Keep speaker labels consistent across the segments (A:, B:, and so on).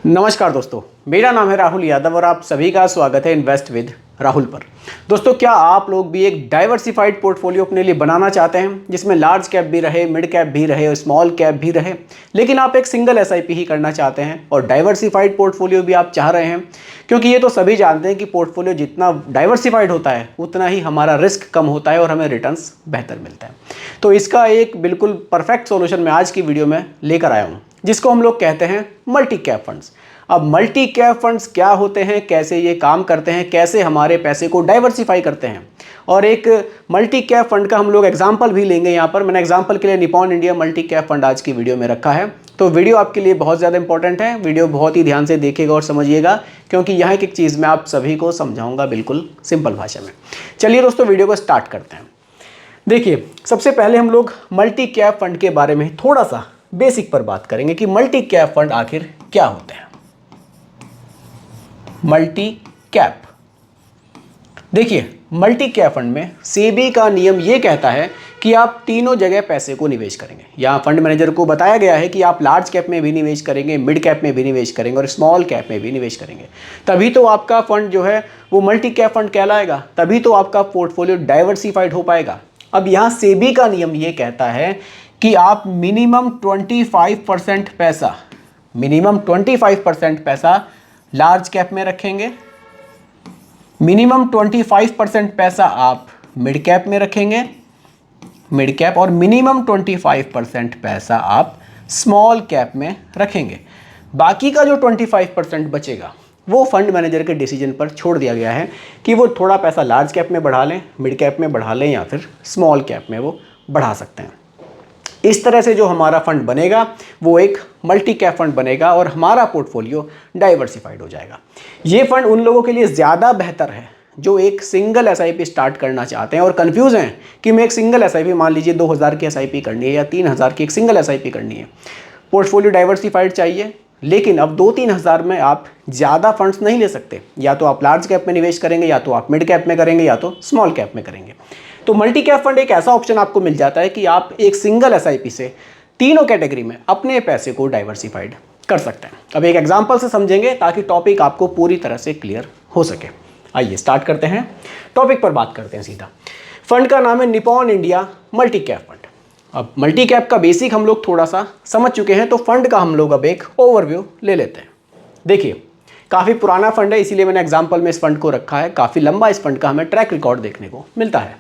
A: नमस्कार दोस्तों, मेरा नाम है राहुल यादव और आप सभी का स्वागत है इन्वेस्ट विद राहुल पर। दोस्तों, क्या आप लोग भी एक डाइवर्सिफाइड पोर्टफोलियो अपने लिए बनाना चाहते हैं जिसमें लार्ज कैप भी रहे, मिड कैप भी रहे, स्मॉल कैप भी रहे, लेकिन आप एक सिंगल एसआईपी ही करना चाहते हैं और डाइवर्सिफाइड पोर्टफोलियो भी आप चाह रहे हैं? क्योंकि ये तो सभी जानते हैं कि पोर्टफोलियो जितना डाइवर्सिफाइड होता है उतना ही हमारा रिस्क कम होता है और हमें रिटर्न्स बेहतर मिलता है। तो इसका एक बिल्कुल परफेक्ट सोल्यूशन मैं आज की वीडियो में लेकर आया हूँ, जिसको हम लोग कहते हैं मल्टी कैप फंड्स। अब मल्टी कैप फंड्स क्या होते हैं, कैसे ये काम करते हैं, कैसे हमारे पैसे को डाइवर्सिफाई करते हैं, और एक मल्टी कैप फंड का हम लोग एग्जांपल भी लेंगे। यहाँ पर मैंने एग्जांपल के लिए Nippon India multi cap fund आज की वीडियो में रखा है। तो वीडियो आपके लिए बहुत ज़्यादा इंपॉर्टेंट है, वीडियो बहुत ही ध्यान से देखिएगा और समझिएगा, क्योंकि यहाँ एक चीज़ मैं आप सभी को समझाऊंगा बिल्कुल सिंपल भाषा में। चलिए दोस्तों, वीडियो को स्टार्ट करते हैं। देखिए, सबसे पहले हम लोग मल्टी कैप फंड के बारे में थोड़ा सा बेसिक पर बात करेंगे कि मल्टी कैप फंड आखिर क्या होते हैं। मल्टी कैप, देखिए, मल्टी कैप फंड में सेबी का नियम ये कहता है कि आप तीनों जगह पैसे को निवेश करेंगे। यहाँ फंड मैनेजर को बताया गया है कि आप लार्ज कैप में भी निवेश करेंगे, मिड कैप में भी निवेश करेंगे और स्मॉल कैप में भी निवेश करेंगे। तभी तो आपका फंड जो है वो मल्टी कैप फंड कहलाएगा, तभी तो आपका पोर्टफोलियो डाइवर्सिफाइड हो पाएगा। अब यहाँ सेबी का नियम ये कहता है कि आप मिनिमम 25% पैसा लार्ज कैप में रखेंगे, मिनिमम 25% पैसा आप मिड कैप में रखेंगे, मिड कैप, और मिनिमम 25% पैसा आप स्मॉल कैप में रखेंगे। बाकी का जो 25% बचेगा वो फंड मैनेजर के डिसीजन पर छोड़ दिया गया है कि वो थोड़ा पैसा लार्ज कैप में बढ़ा लें, मिड कैप में बढ़ा लें या फिर स्मॉल कैप में वो बढ़ा सकते हैं। इस तरह से जो हमारा फंड बनेगा वो एक मल्टी कैप फंड बनेगा और हमारा पोर्टफोलियो डाइवर्सिफाइड हो जाएगा। ये फंड उन लोगों के लिए ज़्यादा बेहतर है जो एक सिंगल एसआईपी स्टार्ट करना चाहते हैं और कंफ्यूज हैं कि मैं एक सिंगल एसआईपी, मान लीजिए 2000 की एसआईपी करनी है या 3000 की एक सिंगल एसआईपी करनी है। पोर्टफोलियो डाइवर्सिफाइड चाहिए, लेकिन अब 2-3 हज़ार में आप ज़्यादा फंड्स नहीं ले सकते। या तो आप लार्ज कैप में निवेश करेंगे, या तो आप मिड कैप में करेंगे, या तो स्मॉल कैप में करेंगे। तो मल्टी कैप फंड एक ऐसा ऑप्शन आपको मिल जाता है कि आप एक सिंगल एसआईपी से तीनों कैटेगरी में अपने पैसे को डाइवर्सिफाइड कर सकते हैं। अब एक एग्जांपल से समझेंगे ताकि टॉपिक आपको पूरी तरह से क्लियर हो सके। आइए स्टार्ट करते हैं, टॉपिक पर बात करते हैं सीधा। फंड का नाम है Nippon India multi cap fund. अब मल्टी कैप का बेसिक हम लोग थोड़ा सा समझ चुके हैं, तो फंड का हम लोग अब एक ओवरव्यू ले लेते हैं। देखिए, काफ़ी पुराना फंड है, इसीलिए मैंने एग्जांपल में इस फंड को रखा है। काफ़ी लंबा इस फंड का हमें ट्रैक रिकॉर्ड देखने को मिलता है।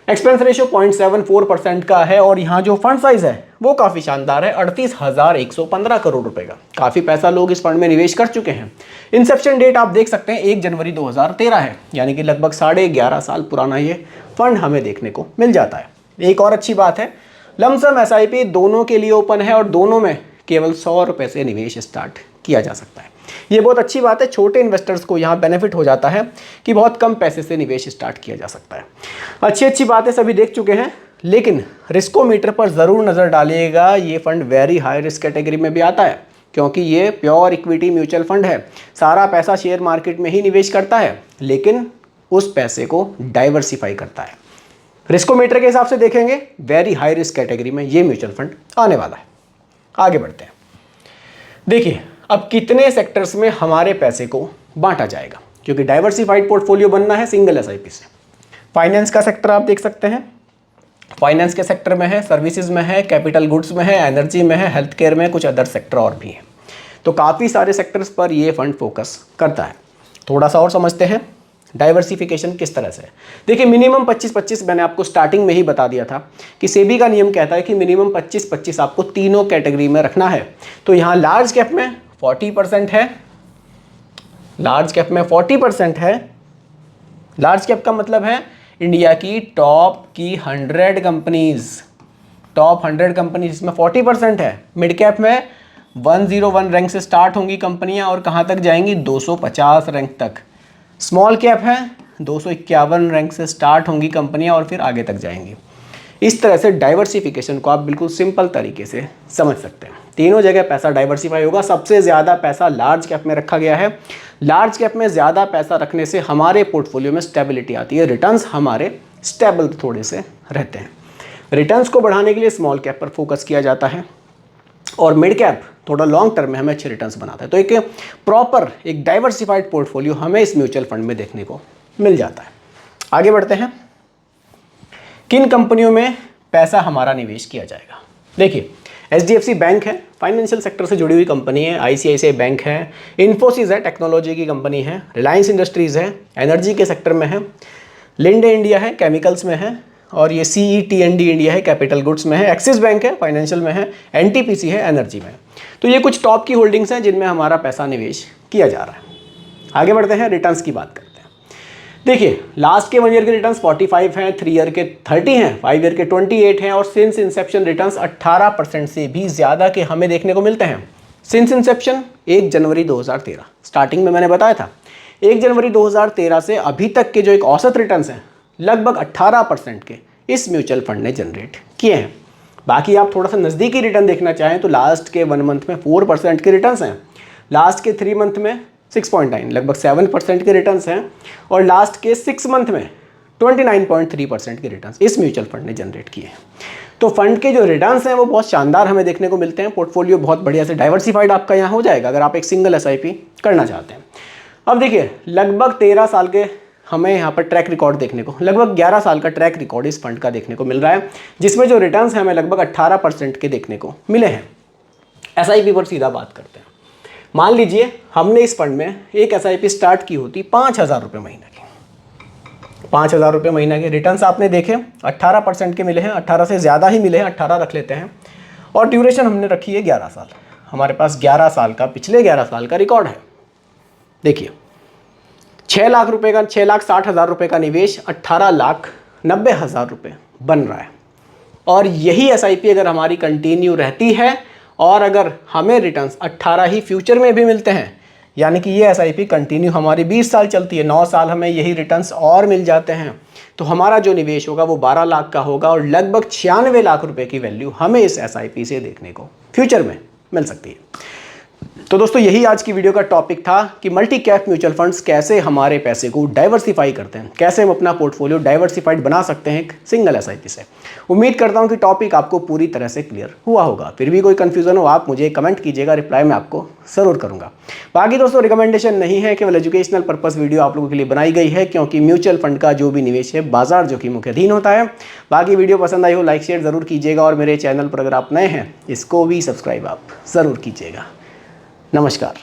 A: एक्सपेंस रेशियो 0.74% का है और यहाँ जो फंड साइज है वो काफ़ी शानदार है, 38,115 करोड़ रुपए का। काफ़ी पैसा लोग इस फंड में निवेश कर चुके हैं। इंसेप्शन डेट आप देख सकते हैं 1 जनवरी 2013 है, यानी कि लगभग 11.5 साल पुराना ये फंड हमें देखने को मिल जाता है। एक और अच्छी बात है, लमसम एसआईपी दोनों के लिए ओपन है और दोनों में केवल 100 रुपये से निवेश स्टार्ट किया जा सकता है। ये बहुत अच्छी बात है, छोटे इन्वेस्टर्स को यहाँ बेनिफिट हो जाता है कि बहुत कम पैसे से निवेश स्टार्ट किया जा सकता है। अच्छी बातें सभी देख चुके हैं, लेकिन रिस्कोमीटर पर ज़रूर नज़र डालिएगा। ये fund very high risk category में भी आता है, क्योंकि ये प्योर इक्विटी म्यूचुअल फंड है। सारा पैसा शेयर मार्केट में ही निवेश करता है, लेकिन उस पैसे को डाइवर्सिफाई करता है। रिस्कोमीटर के हिसाब से देखेंगे वेरी हाई रिस्क कैटेगरी में ये म्यूचुअल फंड आने वाला है। आगे बढ़ते हैं। देखिए, अब कितने सेक्टर्स में हमारे पैसे को बांटा जाएगा, क्योंकि डाइवर्सिफाइड पोर्टफोलियो बनना है सिंगल एसआईपी से। फाइनेंस का सेक्टर आप देख सकते हैं, फाइनेंस के सेक्टर में है, सर्विसेज में है, कैपिटल गुड्स में है, एनर्जी में है, हेल्थ केयर में, कुछ अदर सेक्टर और भी हैं। तो काफ़ी सारे सेक्टर्स पर ये फंड फोकस करता है। थोड़ा सा और समझते हैं डाइवर्सिफिकेशन किस तरह से है। देखिए, मिनिमम 25-25 मैंने आपको स्टार्टिंग में ही बता दिया था कि सेबी का नियम कहता है कि मिनिमम 25-25 आपको तीनों कैटेगरी में रखना है। तो यहाँ लार्ज कैप में 40% है, लार्ज कैप में 40% है। लार्ज कैप का मतलब है इंडिया की टॉप की 100 कंपनीज, टॉप 100 कंपनीज, इसमें 40% है। मिड कैप में 101 रैंक से स्टार्ट होंगी कंपनियां और कहाँ तक जाएंगी, 250 रैंक तक। स्मॉल कैप है, 251 रैंक से स्टार्ट होंगी कंपनियां और फिर आगे तक जाएंगी। इस तरह से डाइवर्सिफिकेशन को आप बिल्कुल सिंपल तरीके से समझ सकते हैं। तीनों जगह पैसा डाइवर्सिफाई होगा। सबसे ज़्यादा पैसा लार्ज कैप में रखा गया है। लार्ज कैप में ज़्यादा पैसा रखने से हमारे पोर्टफोलियो में स्टेबिलिटी आती है, रिटर्न्स हमारे स्टेबल थोड़े से रहते हैं। रिटर्न्स को बढ़ाने के लिए स्मॉल कैप पर फोकस किया जाता है। और मिड कैप थोड़ा लॉन्ग टर्म में हमें अच्छे रिटर्न्स बनाता है। तो एक प्रॉपर एक डाइवर्सिफाइड पोर्टफोलियो हमें इस म्यूचुअल फंड में देखने को मिल जाता है। आगे बढ़ते हैं, किन कंपनियों में पैसा हमारा निवेश किया जाएगा। देखिए, एचडीएफसी बैंक है, फाइनेंशियल सेक्टर से जुड़ी हुई कंपनी है। आईसीआईसीआई बैंक है, इन्फोसिस है, टेक्नोलॉजी की कंपनी है। रिलायंस इंडस्ट्रीज़ है, एनर्जी के सेक्टर में है। लिंडे इंडिया है, केमिकल्स में है। और ये CETND इंडिया है, कैपिटल गुड्स में है। एक्सिस बैंक है, फाइनेंशियल में है। NTPC है, एनर्जी में है। तो ये कुछ टॉप की होल्डिंग्स हैं जिनमें हमारा पैसा निवेश किया जा रहा है। आगे बढ़ते हैं, रिटर्न्स की बात करते हैं। देखिए, लास्ट के 1 ईयर के रिटर्न्स 45 हैं, 3 ईयर के 30 हैं, 5 ईयर के 28 हैं और सिंस इंसेप्शन रिटर्न्स 18% से भी ज़्यादा के हमें देखने को मिलते हैं। सिंस इंसेप्शन 1 जनवरी 2013, स्टार्टिंग में मैंने बताया था 1 जनवरी 2013 से अभी तक के जो एक औसत रिटर्न्स हैं लगभग 18% के इस म्यूचुअल फंड ने जनरेट किए हैं। बाकी आप थोड़ा सा नज़दीकी रिटर्न देखना चाहें तो लास्ट के 1 मंथ में 4% के रिटर्न्स हैं, लास्ट के 3 मंथ में 6.9 लगभग 7% के रिटर्न्स हैं और लास्ट के 6 मंथ में 29.3% के रिटर्न्स इस म्यूचुअल फंड ने जनरेट किए हैं। तो फंड के जो रिटर्न्स हैं वो बहुत शानदार हमें देखने को मिलते हैं। पोर्टफोलियो बहुत बढ़िया से डाइवर्सिफाइड आपका यहाँ हो जाएगा अगर आप एक सिंगल SIP करना चाहते हैं। अब देखिए, लगभग 13 साल के हमें यहाँ पर ट्रैक रिकॉर्ड देखने को, लगभग 11 साल का ट्रैक रिकॉर्ड इस फंड का देखने को मिल रहा है, जिसमें जो रिटर्न्स हैं हमें लगभग 18% के देखने को मिले हैं। SIP पर सीधा बात करते हैं। मान लीजिए हमने इस फंड में एक SIP स्टार्ट की होती 5,000 रुपये महीने की, 5,000 रुपये महीने के रिटर्न्स आपने देखे 18% के मिले हैं, 18 से ज़्यादा ही मिले हैं, 18 रख लेते हैं। और ड्यूरेशन हमने रखी है 11 साल, हमारे पास 11 साल का, पिछले 11 साल का रिकॉर्ड है। देखिए, 6 लाख रुपये का, 6,60,000 रुपये का निवेश 18,90,000 रुपये बन रहा है। और यही SIP अगर हमारी कंटिन्यू रहती है और अगर हमें रिटर्न्स 18 ही फ्यूचर में भी मिलते हैं, यानी कि ये SIP कंटिन्यू हमारी 20 साल चलती है, 9 साल हमें यही रिटर्न्स और मिल जाते हैं, तो हमारा जो निवेश होगा वो 12 लाख का होगा और लगभग 96 लाख रुपए की वैल्यू हमें इस SIP से देखने को फ्यूचर में मिल सकती है। तो दोस्तों, यही आज की वीडियो का टॉपिक था कि मल्टी कैप म्यूचुअल फंड्स कैसे हमारे पैसे को डाइवर्सिफाई करते हैं, कैसे हम अपना पोर्टफोलियो डाइवर्सिफाइड बना सकते हैं एक सिंगल SIP से। उम्मीद करता हूं कि टॉपिक आपको पूरी तरह से क्लियर हुआ होगा। फिर भी कोई कन्फ्यूजन हो आप मुझे कमेंट कीजिएगा, रिप्लाई मैं आपको ज़रूर करूंगा। बाकी दोस्तों, रिकमेंडेशन नहीं है, केवल एजुकेशनल पर्पस वीडियो आप लोगों के लिए बनाई गई है, क्योंकि म्यूचुअल फंड का जो भी निवेश है बाजार जोखिमों के अधीन होता है। बाकी वीडियो पसंद आई हो लाइक शेयर ज़रूर कीजिएगा और मेरे चैनल पर अगर आप नए हैं इसको भी सब्सक्राइब आप ज़रूर कीजिएगा। नमस्कार।